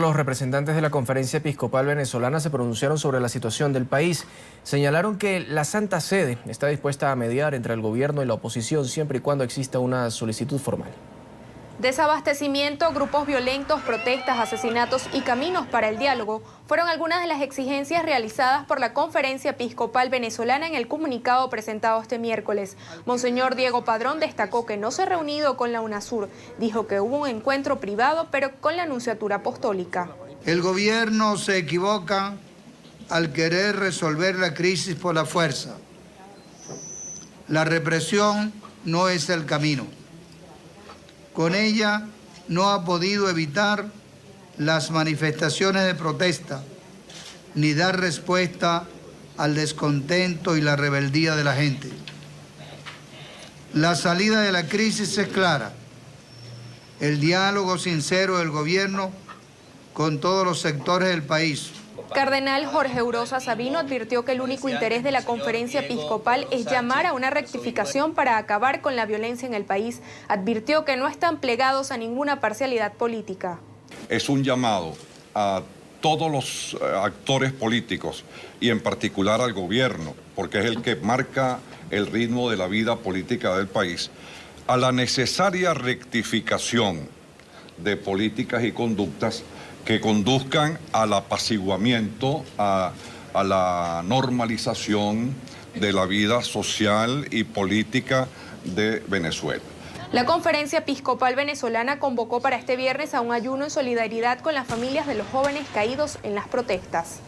Los representantes de la Conferencia Episcopal Venezolana se pronunciaron sobre la situación del país. Señalaron que la Santa Sede está dispuesta a mediar entre el gobierno y la oposición siempre y cuando exista una solicitud formal. Desabastecimiento, grupos violentos, protestas, asesinatos y caminos para el diálogo fueron algunas de las exigencias realizadas por la Conferencia Episcopal Venezolana en el comunicado presentado este miércoles. Monseñor Diego Padrón destacó que no se ha reunido con la UNASUR. Dijo que hubo un encuentro privado, pero con la Nunciatura Apostólica. El gobierno se equivoca al querer resolver la crisis por la fuerza. La represión no es el camino. Con ella no ha podido evitar las manifestaciones de protesta, ni dar respuesta al descontento y la rebeldía de la gente. La salida de la crisis es clara. El diálogo sincero del gobierno con todos los sectores del país. Cardenal Jorge Eurosa Sabino advirtió que el único interés de la Conferencia Episcopal es llamar a una rectificación para acabar con la violencia en el país. Advirtió que no están plegados a ninguna parcialidad política. Es un llamado a todos los actores políticos y en particular al gobierno, porque es el que marca el ritmo de la vida política del país, a la necesaria rectificación de políticas y conductas que conduzcan al apaciguamiento, a la normalización de la vida social y política de Venezuela. La Conferencia Episcopal Venezolana convocó para este viernes a un ayuno en solidaridad con las familias de los jóvenes caídos en las protestas.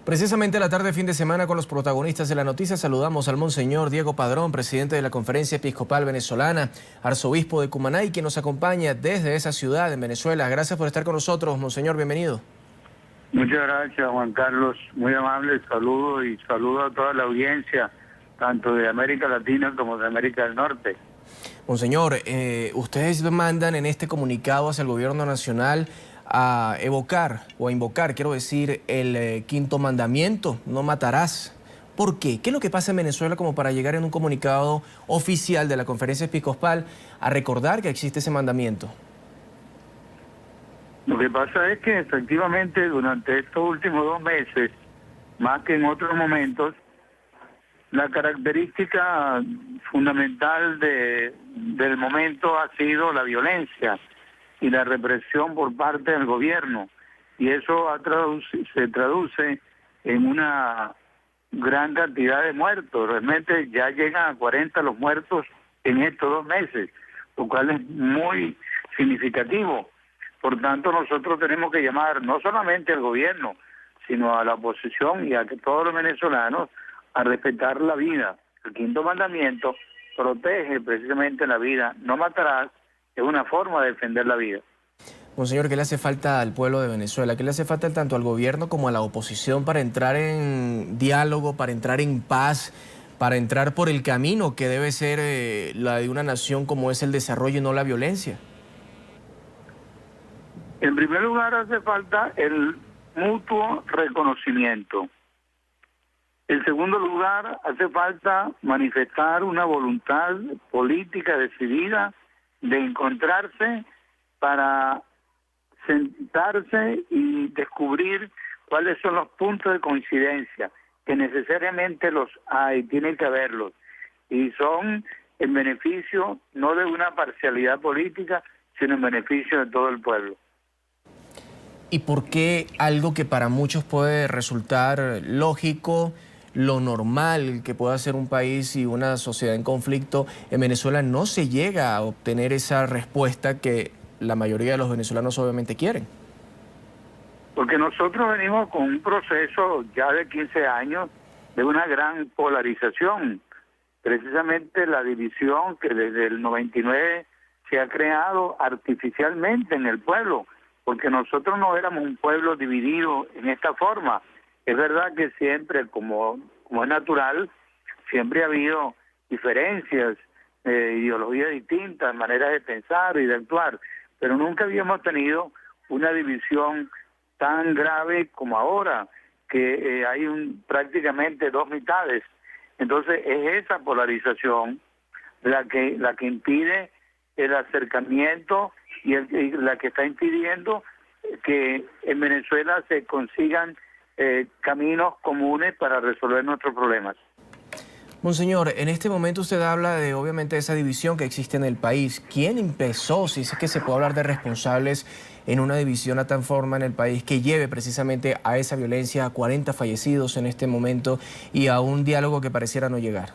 Precisamente la tarde fin de semana con los protagonistas de la noticia saludamos al Monseñor Diego Padrón, presidente de la Conferencia Episcopal Venezolana, arzobispo de Cumaná, que nos acompaña desde esa ciudad en Venezuela. Gracias por estar con nosotros, Monseñor, bienvenido. Muchas gracias, Juan Carlos, muy amable, saludo y saludo a toda la audiencia, tanto de América Latina como de América del Norte. Monseñor, ustedes mandan en este comunicado hacia el gobierno nacional a evocar o a invocar, quiero decir, el quinto mandamiento, no matarás. ¿Por qué? ¿Qué es lo que pasa en Venezuela como para llegar en un comunicado oficial de la Conferencia Episcopal a recordar que existe ese mandamiento? Lo que pasa es que efectivamente durante estos últimos 2 meses, más que en otros momentos, la característica fundamental del momento ha sido la violencia y la represión por parte del gobierno. Y eso se traduce en una gran cantidad de muertos. Realmente ya llegan a 40 los muertos en estos 2 meses, lo cual es muy significativo. Por tanto, nosotros tenemos que llamar no solamente al gobierno, sino a la oposición y a que todos los venezolanos a respetar la vida. El quinto mandamiento protege precisamente la vida. No matarás. Es una forma de defender la vida. Monseñor, ¿qué le hace falta al pueblo de Venezuela? ¿Qué le hace falta tanto al gobierno como a la oposición para entrar en diálogo, para entrar en paz, para entrar por el camino que debe ser la de una nación como es el desarrollo y no la violencia? En primer lugar, hace falta el mutuo reconocimiento. En segundo lugar, hace falta manifestar una voluntad política decidida de encontrarse para sentarse y descubrir cuáles son los puntos de coincidencia, que necesariamente los hay, tienen que haberlos, y son en beneficio no de una parcialidad política, sino en beneficio de todo el pueblo. ¿Y por qué algo que para muchos puede resultar lógico, lo normal que pueda ser un país y una sociedad en conflicto, en Venezuela no se llega a obtener esa respuesta que la mayoría de los venezolanos obviamente quieren? Porque nosotros venimos con un proceso ya de 15 años de una gran polarización. Precisamente la división que desde el 99 se ha creado artificialmente en el pueblo, porque nosotros no éramos un pueblo dividido en esta forma. Es verdad que siempre, como es natural, siempre ha habido diferencias, ideologías distintas, maneras de pensar y de actuar, pero nunca habíamos tenido una división tan grave como ahora, que hay prácticamente 2 mitades. Entonces es esa polarización la que impide el acercamiento y la que está impidiendo que en Venezuela se consigan caminos comunes para resolver nuestros problemas. Monseñor, en este momento usted habla de, obviamente, esa división que existe en el país. ¿Quién empezó, si es que se puede hablar de responsables en una división a tal forma en el país que lleve precisamente a esa violencia, a 40 fallecidos en este momento y a un diálogo que pareciera no llegar?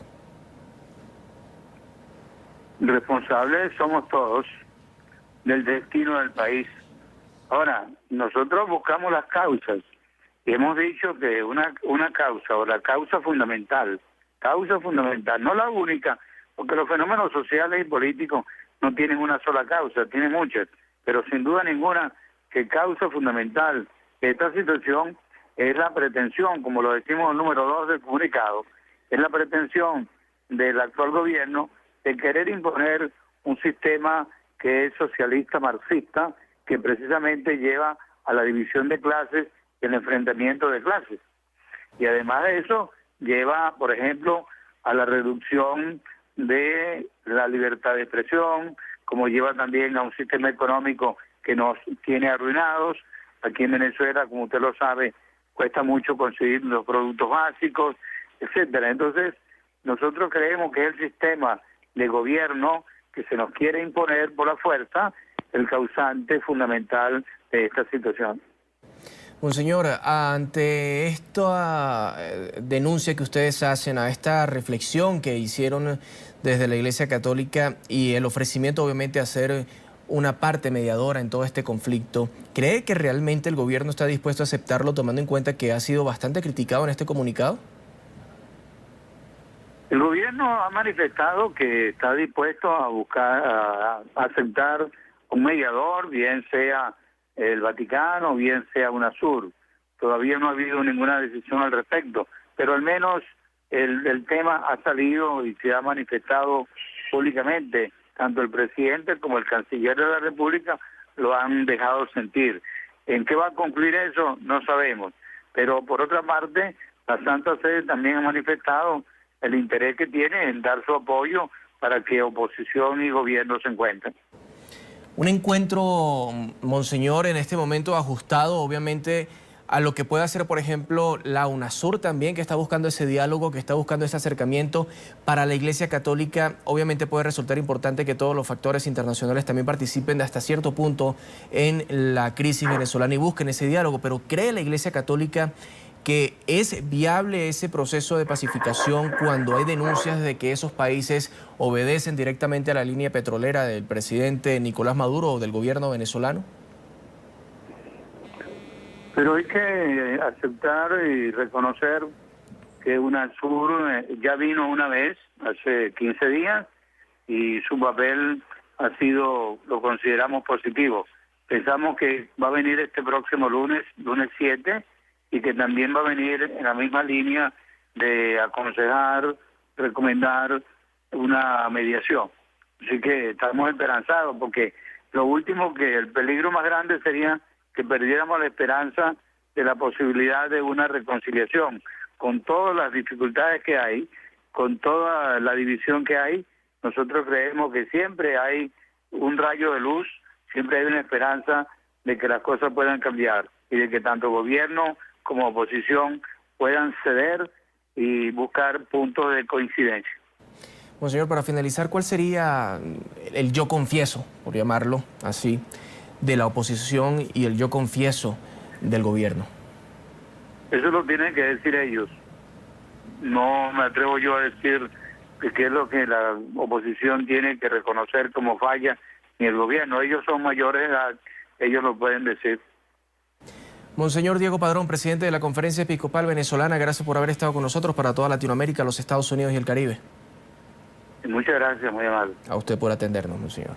Responsables somos todos del destino del país. Ahora, nosotros buscamos las causas y hemos dicho que una causa o la causa fundamental, no la única, porque los fenómenos sociales y políticos no tienen una sola causa, tienen muchas, pero sin duda ninguna que causa fundamental de esta situación es la pretensión, como lo decimos en el número 2 del comunicado, es la pretensión del actual gobierno de querer imponer un sistema que es socialista marxista, que precisamente lleva a la división de clases y el enfrentamiento de clases. Y además de eso, lleva, por ejemplo, a la reducción de la libertad de expresión, como lleva también a un sistema económico que nos tiene arruinados. Aquí en Venezuela, como usted lo sabe, cuesta mucho conseguir los productos básicos, etcétera. Entonces, nosotros creemos que es el sistema de gobierno que se nos quiere imponer por la fuerza el causante fundamental de esta situación. Monseñor, ante esta denuncia que ustedes hacen, a esta reflexión que hicieron desde la Iglesia Católica y el ofrecimiento obviamente a ser una parte mediadora en todo este conflicto, ¿cree que realmente el gobierno está dispuesto a aceptarlo tomando en cuenta que ha sido bastante criticado en este comunicado? El gobierno ha manifestado que está dispuesto a buscar, a aceptar un mediador, bien sea el Vaticano, bien sea UNASUR. Todavía no ha habido ninguna decisión al respecto, pero al menos el tema ha salido y se ha manifestado públicamente. Tanto el presidente como el canciller de la República lo han dejado sentir. ¿En qué va a concluir eso? No sabemos. Pero por otra parte, la Santa Sede también ha manifestado el interés que tiene en dar su apoyo para que oposición y gobierno se encuentren. Un encuentro, Monseñor, en este momento ajustado, obviamente, a lo que puede hacer, por ejemplo, la UNASUR también, que está buscando ese diálogo, que está buscando ese acercamiento. Para la Iglesia Católica, obviamente puede resultar importante que todos los factores internacionales también participen hasta cierto punto en la crisis venezolana y busquen ese diálogo. Pero ¿cree la Iglesia Católica que es viable ese proceso de pacificación cuando hay denuncias de que esos países obedecen directamente a la línea petrolera del presidente Nicolás Maduro o del gobierno venezolano? Pero hay que aceptar y reconocer que UNASUR ya vino una vez, hace 15 días, y su papel ha sido, lo consideramos positivo. Pensamos que va a venir este próximo lunes 7, y que también va a venir en la misma línea de aconsejar, recomendar una mediación. Así que estamos esperanzados, porque lo último, que el peligro más grande sería que perdiéramos la esperanza de la posibilidad de una reconciliación. Con todas las dificultades que hay, con toda la división que hay, nosotros creemos que siempre hay un rayo de luz, siempre hay una esperanza de que las cosas puedan cambiar y de que tanto gobierno como oposición puedan ceder y buscar puntos de coincidencia. Monseñor, para finalizar, ¿cuál sería el yo confieso, por llamarlo así, de la oposición y el yo confieso del gobierno? Eso lo tienen que decir ellos. No me atrevo yo a decir qué es lo que la oposición tiene que reconocer como falla, ni el gobierno. Ellos son mayores de edad, ellos lo pueden decir. Monseñor Diego Padrón, presidente de la Conferencia Episcopal Venezolana, gracias por haber estado con nosotros para toda Latinoamérica, los Estados Unidos y el Caribe. Muchas gracias, muy amable. A usted por atendernos, Monseñor.